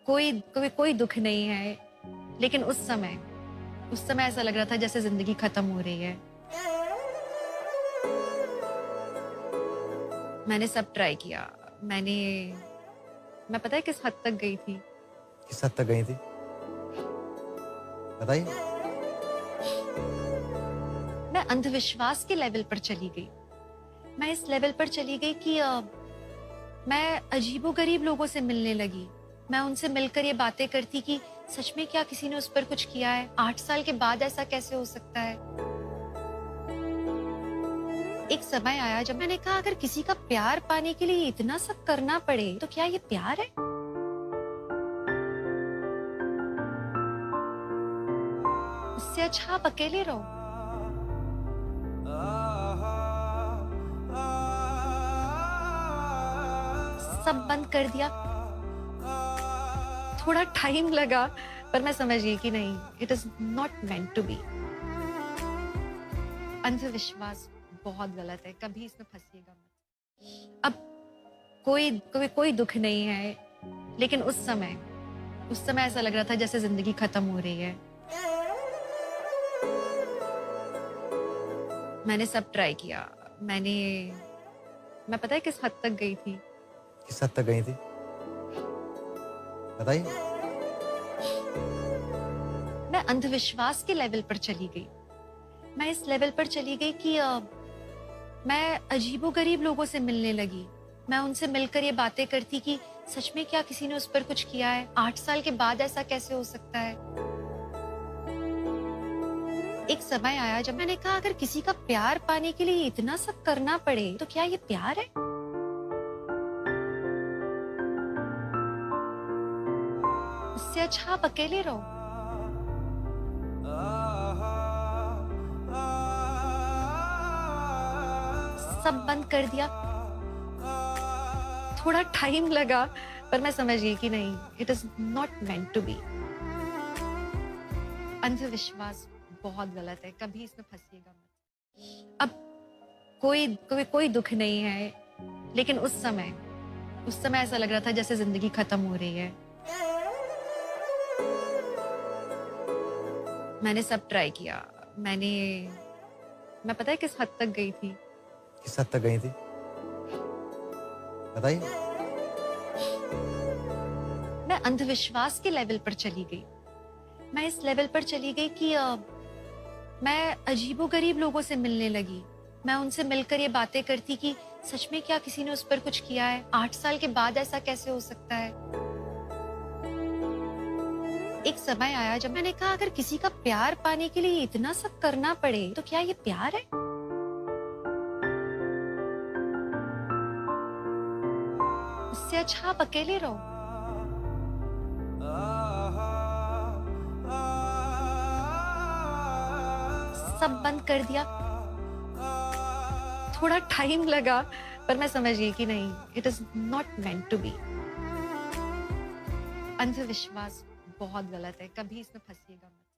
कोई कोई कोई दुख नहीं है, लेकिन उस समय ऐसा लग रहा था जैसे जिंदगी खत्म हो रही है। मैंने सब ट्राई किया। मैं पता है किस हद तक गई थी। किस हद तक गई थी? बताइए। मैं अंधविश्वास के लेवल पर चली गई। मैं इस लेवल पर चली गई कि मैं अजीबोगरीब लोगों से मिलने लगी। मैं उनसे मिलकर ये बातें करती कि सच में क्या किसी ने उस पर कुछ किया है? 8 साल के बाद ऐसा कैसे हो सकता है? एक समय आया जब मैंने कहा अगर किसी का प्यार पाने के लिए इतना सब करना पड़े तो क्या ये प्यार है? इससे अच्छा आप अकेले रहो। सब बंद कर दिया। थोड़ा टाइम लगा, पर मैं समझ गई कि नहीं, it is not meant to be. अंधविश्वास बहुत गलत है, कभी इसमें फंसिएगा मत। अब कोई दुख नहीं है, लेकिन उस समय ऐसा लग रहा था जैसे जिंदगी खत्म हो रही है। मैंने सब ट्राई किया। मैं पता है किस हद तक गई थी। किस हद तक गई थी? बताइए। मैं अंधविश्वास के लेवल पर चली गई। मैं इस लेवल पर चली गई कि मैं अजीबोगरीब लोगों से मिलने लगी। मैं उनसे मिलकर ये बातें करती कि सच में क्या किसी ने उस पर कुछ किया है? 8 साल के बाद ऐसा कैसे हो सकता है? एक समय आया जब मैंने कहा अगर किसी का प्यार पाने के लिए इतना सब करना पड़े तो क्या ये प्यार है? इससे अच्छा आप अकेले रहो। सब बंद कर दिया। थोड़ा टाइम लगा, पर मैं समझ गई कि नहीं, it is not meant to be. अंधविश्वास बहुत गलत है, कभी इसमें फंसिएगा मत। अब कोई दुख नहीं है, लेकिन उस समय ऐसा लग रहा था जैसे जिंदगी खत्म हो रही है। मैंने सब ट्राई किया। मैं पता है किस हद तक गई थी। किस हद तक गई थी? बताइए। मैं अंधविश्वास के लेवल पर चली गई। मैं इस लेवल पर चली गई कि मैं अजीबोगरीब लोगों से मिलने लगी। मैं उनसे मिलकर ये बातें करती कि सच में क्या किसी ने उस पर कुछ किया है? 8 साल के बाद ऐसा कैसे हो सकता है? एक समय आया जब मैंने कहा अगर किसी का प्यार पाने के लिए इतना सब करना पड़े तो क्या ये प्यार है? इससे अच्छा आप अकेले रहो। सब बंद कर दिया। थोड़ा टाइम लगा, पर मैं समझ गई कि नहीं, it is not meant to be. अंधविश्वास बहुत गलत है, कभी इसमें फंसिएगा मत।